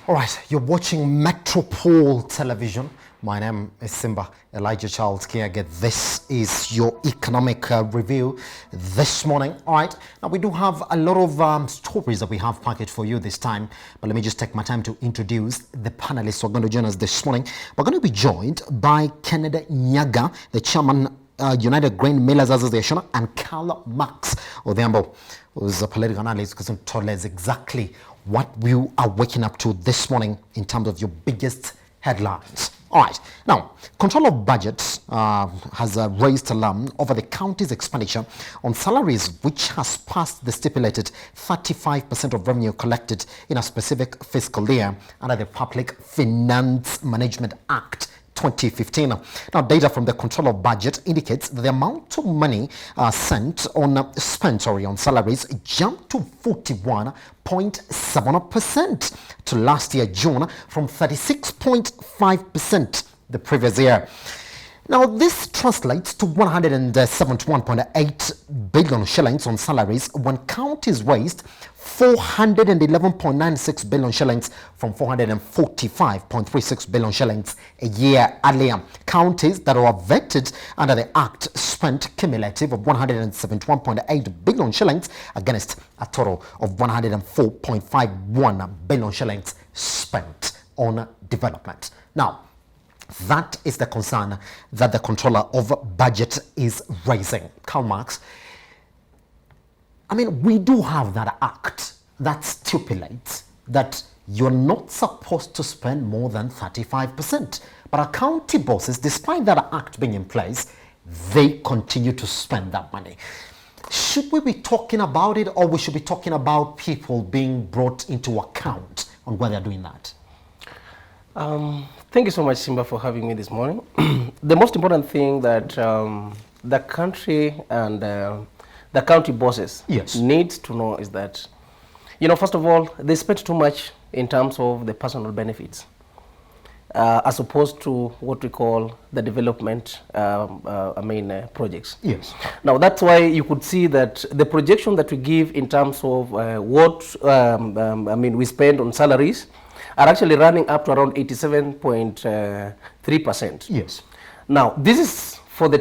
All right, you're watching Metropole Television. My name is Simba Elijah Charles Kiage. This is your economic review this morning. All right, now we do have a lot of stories that we have packaged for you this time, but let me just take my time to introduce the panelists who are going to join us this morning. We're going to be joined by Kennedy Nyaga, the chairman United Grain Millers Association, and KARL MARX ODHIAMBO, who's a political analyst, who can tell us exactly what we are waking up to this morning in terms of your biggest headlines. All right, now, control of budget has raised alarm over the county's expenditure on salaries, which has passed the stipulated 35% of revenue collected in a specific fiscal year under the Public Finance Management Act 2015. Now, data from the control of budget indicates that the amount of money spent on salaries jumped to 41.7% to last year June from 36.5% the previous year. Now, this translates to 171.8 billion shillings on salaries when counties raised 411.96 billion shillings from 445.36 billion shillings a year earlier. Counties that were vetted under the Act spent cumulative of 171.8 billion shillings against a total of 104.51 billion shillings spent on development. Now, that is the concern that the controller of budget is raising. KARL MARX, I mean, we do have that act that stipulates that you're not supposed to spend more than 35%. But our county bosses, despite that act being in place, they continue to spend that money. Should we be talking about it, or we should be talking about people being brought into account on why they're doing that? Thank you so much, Simba, for having me this morning. The most important thing that the country and the county bosses need to know is that, you know, first of all, they spend too much in terms of the personal benefits, as opposed to what we call the development projects. Yes. Now, that's why you could see that the projection that we give in terms of what we spend on salaries are actually running up to around 87.3%. Yes. Now, this is for the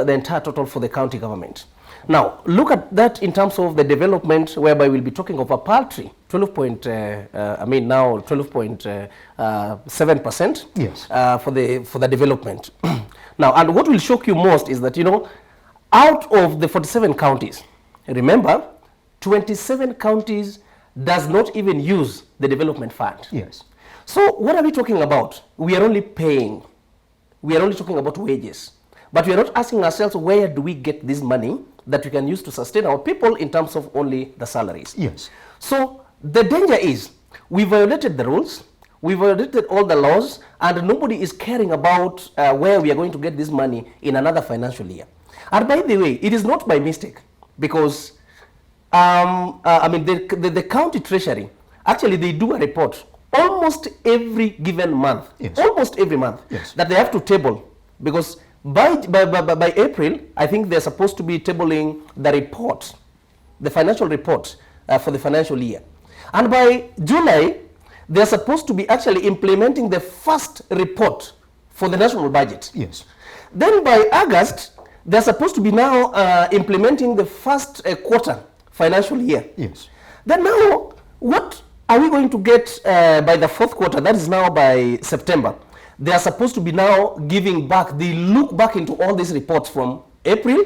entire total for the county government. Now, look at that in terms of the development, whereby we'll be talking of a paltry 12.7%. Yes. For the development. Now, and what will shock you most is that, you know, out of the 47 counties, remember, 27 counties does not even use the development fund. Yes. So what are we talking about? We are only paying. We are only talking about wages. But we are not asking ourselves, where do we get this money that we can use to sustain our people in terms of only the salaries? Yes. So the danger is we violated the rules, we violated all the laws, and nobody is caring about where we are going to get this money in another financial year. And by the way, it is not by mistake, because the county treasury, actually they do a report almost every given month, almost every month, that they have to table, because by April, I think they're supposed to be tabling the report, the financial report for the financial year. And by July, they're supposed to be actually implementing the first report for the national budget. Yes. Then by August, they're supposed to be now implementing the first quarter financial year. Yes. Then now, what are we going to get by the fourth quarter? That is now by September. They are supposed to be now giving back. They look back into all these reports from April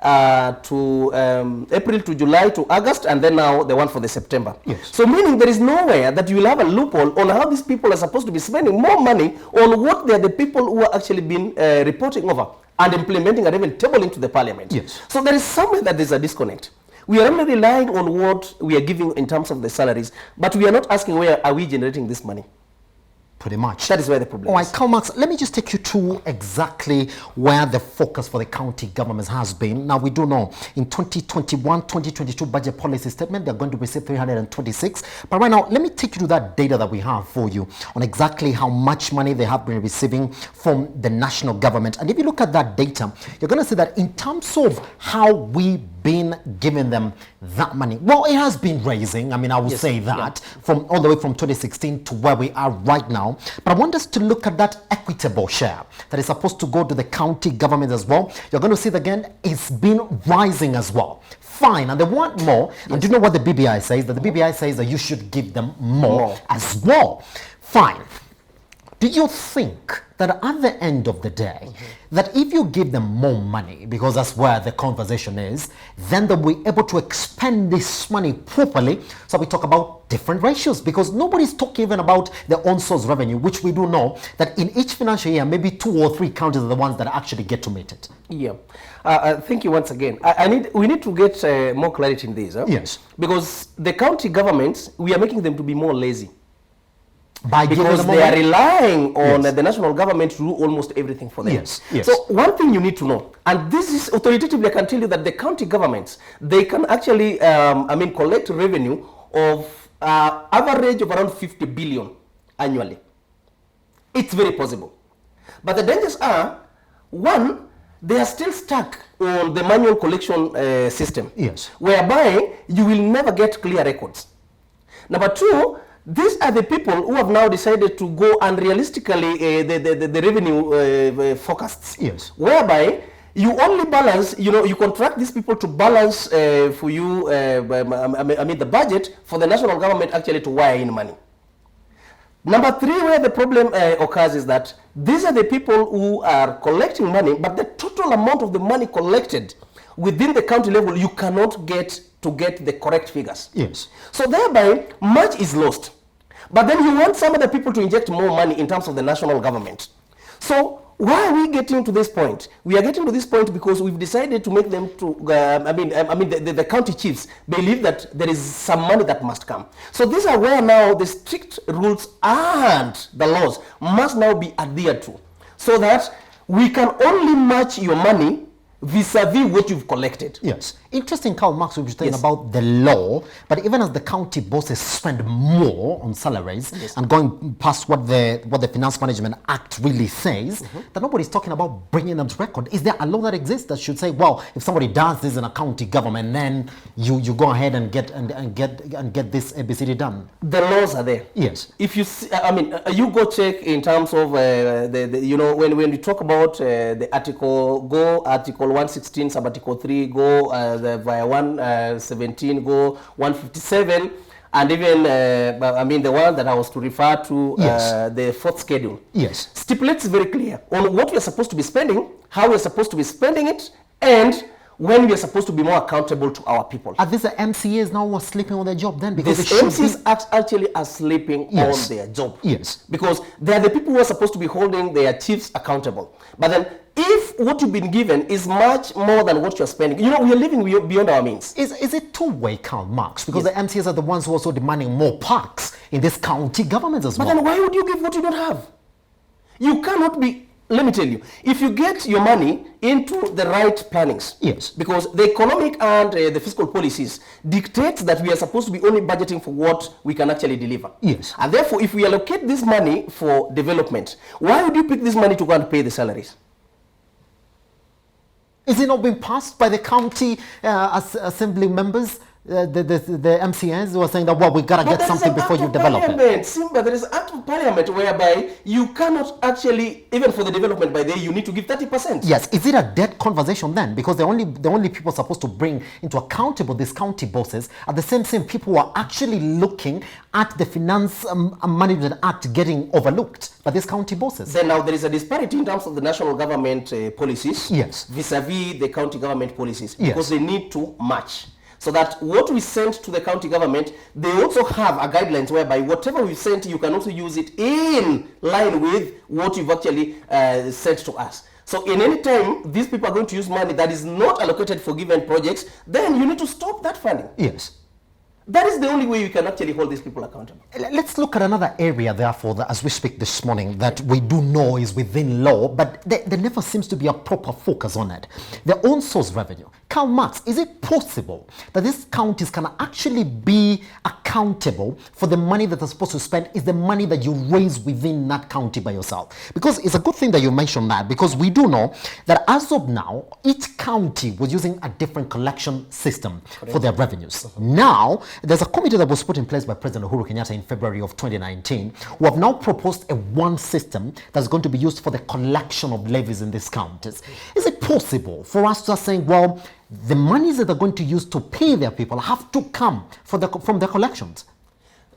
to July to August, and then now the one for the September. Yes. So meaning there is nowhere that you will have a loophole on how these people are supposed to be spending more money on what they are the people who are actually been reporting over and implementing and even tabling to the parliament. Yes. So there is somewhere that there is a disconnect. We are only relying on what we are giving in terms of the salaries, but we are not asking where are we generating this money. Pretty much. That is where the problem All right, is. KARL MARX, let me just take you to exactly where the focus for the county governments has been. Now, we do know in 2021-2022 budget policy statement, they're going to receive 326. But right now, let me take you to that data that we have for you on exactly how much money they have been receiving from the national government. And if you look at that data, you're going to see that in terms of how we been giving them that money? Well, it has been raising. I mean, I would say that from all the way from 2016 to where we are right now. But I want us to look at that equitable share that is supposed to go to the county government as well. You're going to see that again, it's been rising as well. Fine, and they want more. And do you know what the BBI says? That the BBI says that you should give them more as well. Fine. Do you think that at the end of the day, that if you give them more money, because that's where the conversation is, then they'll be able to expend this money properly? So we talk about different ratios, because nobody's talking even about the on-source revenue, which we do know that in each financial year, maybe 2 or 3 counties are the ones that actually get to meet it. Yeah. Thank you once again. We need to get more clarity in this. Yes. Because the county governments, we are making them to be more lazy. Because they are relying on the national government to do almost everything for them. Yes. Yes. So one thing you need to know, and this is authoritatively, I can tell you that the county governments, they can actually, collect revenue of average of around 50 billion annually. It's very possible. But the dangers are, one, they are still stuck on the manual collection system. Yes. Whereby you will never get clear records. Number two, these are the people who have now decided to go unrealistically the revenue forecasts. Yes. Whereby you only balance, you contract these people to balance for you, the budget for the national government actually to wire in money. Number three, where the problem occurs is that these are the people who are collecting money, but the total amount of the money collected within the county level, you cannot get the correct figures. Yes. So thereby, much is lost. But then you want some other people to inject more money in terms of the national government. So why are we getting to this point? We are getting to this point because we've decided to make them to, the county chiefs believe that there is some money that must come. So these are where now the strict rules and the laws must now be adhered to, so that we can only match your money vis-a-vis what you've collected. Yes. Interesting, Karl Marx will be talking about the law, but even as the county bosses spend more on salaries and going past what the Finance Management Act really says, that nobody's talking about bringing them to record. Is there a law that exists that should say, well, if somebody does this in a county government, then you go ahead and get this ABCD done? The laws are there. Yes. If you see, you go check in terms of when you talk about the article 116 sub article 3 go via 117 go 157, and even the one that I was to refer to, the 4th schedule, stipulates very clear on what we are supposed to be spending, how we are supposed to be spending it, and when we are supposed to be more accountable to our people. Are these the MCAs now sleeping on their job then? Because the MCAs actually are sleeping on their job. Yes. Because they are the people who are supposed to be holding their chiefs accountable. But then if what you've been given is much more than what you're spending, we are living beyond our means. Is it two-way, Karl Marx? Because the MCAs are the ones who are also demanding more parks in this county government as well. But then why would you give what you don't have? You cannot be... Let me tell you, if you get your money into the right plannings, because the economic and the fiscal policies dictates that we are supposed to be only budgeting for what we can actually deliver. Yes. And therefore, if we allocate this money for development, why would you pick this money to go and pay the salaries? Is it not being passed by the county assembly members? The MCAs who are saying that, well, we gotta get something before you develop it. Simba, there is an act of parliament whereby you cannot actually, even for the development by there, you need to give 30%. Yes. Is it a dead conversation then? Because the only people supposed to bring into accountable these county bosses are the same people who are actually looking at the Finance Management Act getting overlooked by these county bosses. Then now there is a disparity in terms of the national government policies vis-a-vis the county government policies, because they need to match. So that what we send to the county government, they also have a guidelines whereby whatever we sent, you can also use it in line with what you've actually sent to us. So in any time, these people are going to use money that is not allocated for given projects, then you need to stop that funding. Yes. That is the only way you can actually hold these people accountable. Let's look at another area, therefore, that as we speak this morning, that we do know is within law, but there never seems to be a proper focus on it. The own source revenue. Karl Marx, is it possible that these counties can actually be accountable for the money that they're supposed to spend is the money that you raise within that county by yourself? Because it's a good thing that you mentioned that, because we do know that as of now, each county was using a different collection system for their revenues. Now, there's a committee that was put in place by President Uhuru Kenyatta in February of 2019, who have now proposed a one system that's going to be used for the collection of levies in these counties. Is it possible for us to say, well, the monies that they're going to use to pay their people have to come from their collections?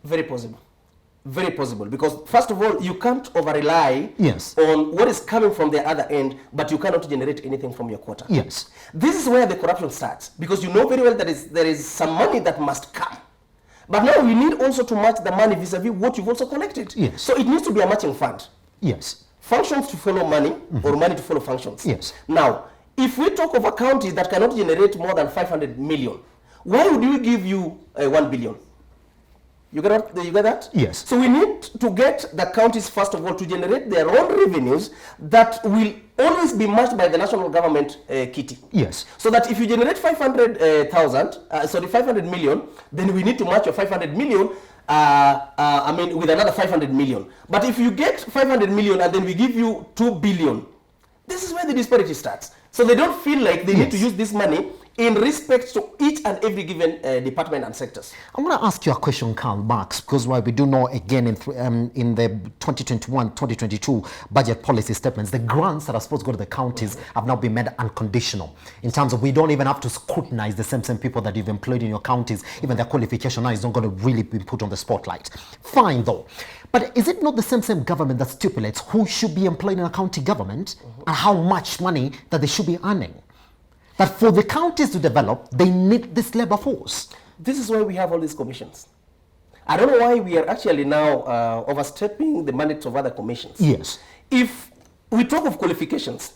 Very possible. Very possible. Because first of all, you can't over-rely Yes. on what is coming from the other end, but you cannot generate anything from your quota. Yes. This is where the corruption starts, because you know very well that there is some money that must come. But now we need also to match the money vis-a-vis what you've also collected. Yes. So it needs to be a matching fund. Yes. Functions to follow money, or money to follow functions. Yes. Now, if we talk of a county that cannot generate more than 500 million, why would we give you 1 billion? You get that? Yes. So we need to get the counties, first of all, to generate their own revenues that will always be matched by the national government kitty. Yes. So that if you generate 500 million, then we need to match your 500 million with another 500 million. But if you get 500 million and then we give you 2 billion, this is where the disparity starts. So they don't feel like they need to use this money in respect to each and every given department and sectors. I'm going to ask you a question, Karl Marx, because we do know again in the 2021-2022 budget policy statements, the grants that are supposed to go to the counties have now been made unconditional. In terms of we don't even have to scrutinize the same people that you've employed in your counties. Even their qualification now is not going to really be put on the spotlight. Fine though. But is it not the same government that stipulates who should be employed in a county government and how much money that they should be earning? That for the counties to develop, they need this labor force. This is why we have all these commissions. I don't know why we are actually now overstepping the mandates of other commissions. Yes. If we talk of qualifications,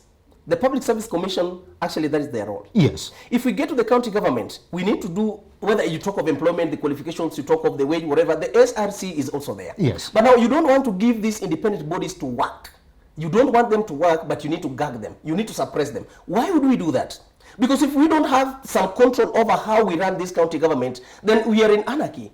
the Public Service Commission, actually that is their role. Yes. If we get to the county government, we need to do, whether you talk of employment, the qualifications, you talk of the wage, whatever, the SRC is also there. Yes. But now you don't want to give these independent bodies to work. You don't want them to work, but you need to gag them. You need to suppress them. Why would we do that? Because if we don't have some control over how we run this county government, then we are in anarchy.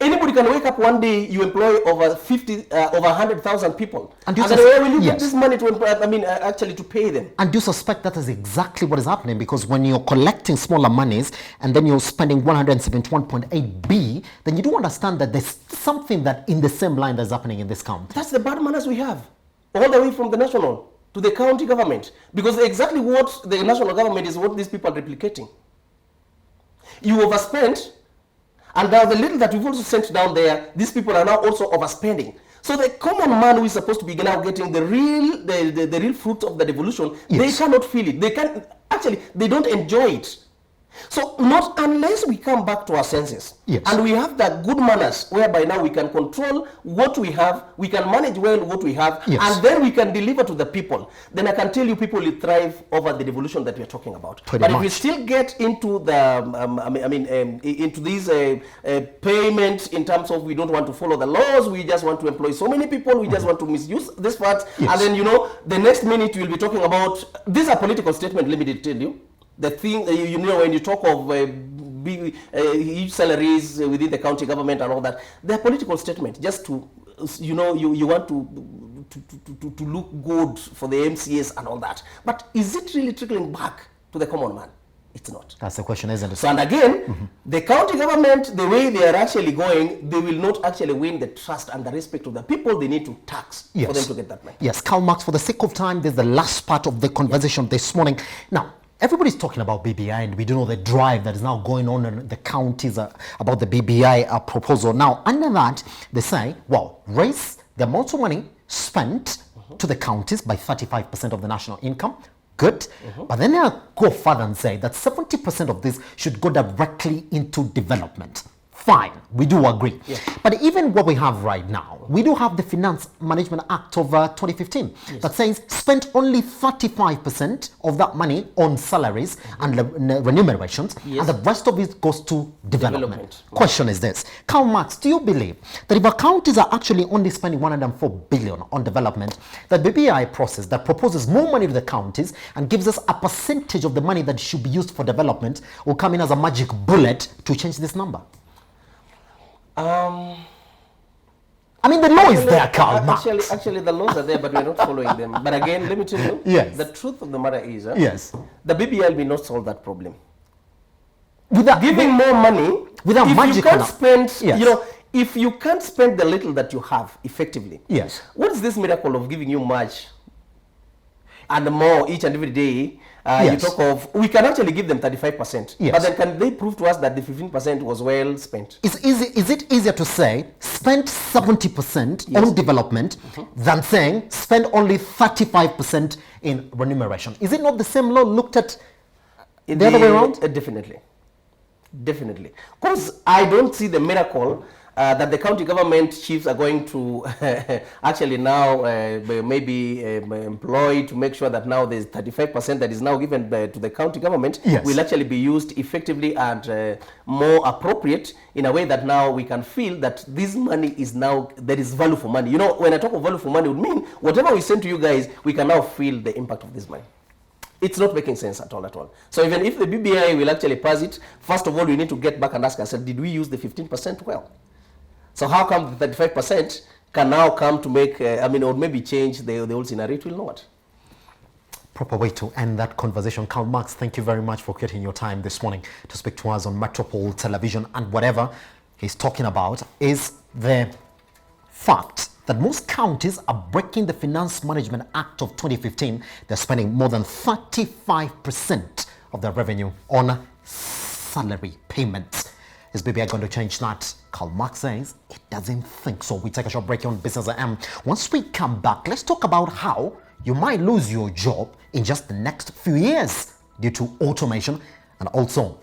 Anybody can wake up one day, you employ over 100,000 people. And then where will you get this money to employ, actually to pay them? And do you suspect that is exactly what is happening? Because when you're collecting smaller monies and then you're spending 171.8 B, then you do understand that there's something that in the same line that's happening in this county. That's the bad manners we have, all the way from the national to the county government, because exactly what the national government is what these people are replicating. You overspend, and now the little that we've also sent down there, these people are now also overspending. So the common man who is supposed to be now getting the real fruit of the devolution, they cannot feel it. They don't enjoy it. So not unless we come back to our senses and we have that good manners whereby now we can control what we have, we can manage well what we have, and then we can deliver to the people, then I can tell you people will thrive over the devolution that we are talking about. But if we still get into the into these payments in terms of we don't want to follow the laws, we just want to employ so many people, we just want to misuse this part, and then the next minute we'll be talking about, these are political statement, let me tell you. The thing, when you talk of big, huge salaries within the county government and all that, they're political statements just to, you want to look good for the MCAs and all that. But is it really trickling back to the common man? It's not. That's the question, isn't it? So, and again, the county government, the way they are actually going, they will not actually win the trust and the respect of the people they need to tax for them to get that money. Yes, Karl Marx, for the sake of time, this is the last part of the conversation this morning. Now, everybody's talking about BBI, and we do know the drive that is now going on in the counties about the BBI proposal. Now, under that, they say, well, raise the amount of money spent to the counties by 35% of the national income. Good. But then they'll go further and say that 70% of this should go directly into development. Fine, we do agree. Yeah. But even what we have right now, we do have the Finance Management Act of 2015 that says spend only 35% of that money on salaries and remunerations, and the rest of it goes to development. Question is this: Karl Marx, do you believe that if our counties are actually only spending 104 billion on development, that the BBI process that proposes more money to the counties and gives us a percentage of the money that should be used for development will come in as a magic bullet to change this number? I mean, the law is there, Karl Marx. Actually, the laws are there, but we're not following them. But again, let me tell you, yes, the truth of the matter is, yes, the BBI will not solve that problem. Without giving more money, without if magic, you can't spend, yes, you know, if you can't spend the little that you have effectively, yes, what is this miracle of giving you much and more each and every day? Yes. You talk of, we can actually give them 35%, yes, but then can they prove to us that the 15% was well spent? Is it easier to say spend 70% yes, on development than saying spend only 35% in remuneration? Is it not the same law looked at the other way around? Definitely. Definitely. Because I don't see the miracle that the county government chiefs are going to actually now maybe employ to make sure that now there's 35% that is now given to the county government, yes, will actually be used effectively and more appropriate in a way that now we can feel that this money is now, there is value for money. You know, when I talk of value for money, it would mean whatever we send to you guys, we can now feel the impact of this money. It's not making sense at all. So even if the BBI will actually pass it, first of all, we need to get back and ask ourselves, did we use the 15% well? So how come the 35% can now come to make, or maybe change the whole scenario? It will not. Proper way to end that conversation. Karl Marx, thank you very much for getting your time this morning to speak to us on Metropole Television. And whatever he's talking about is the fact that most counties are breaking the Finance Management Act of 2015. They're spending more than 35% of their revenue on salary payments. Is BBI going to change that? Karl Marx says it doesn't think so. We take a short break on Business AM. Once we come back, let's talk about how you might lose your job in just the next few years due to automation, and also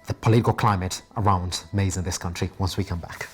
the political climate around maize in this country once we come back.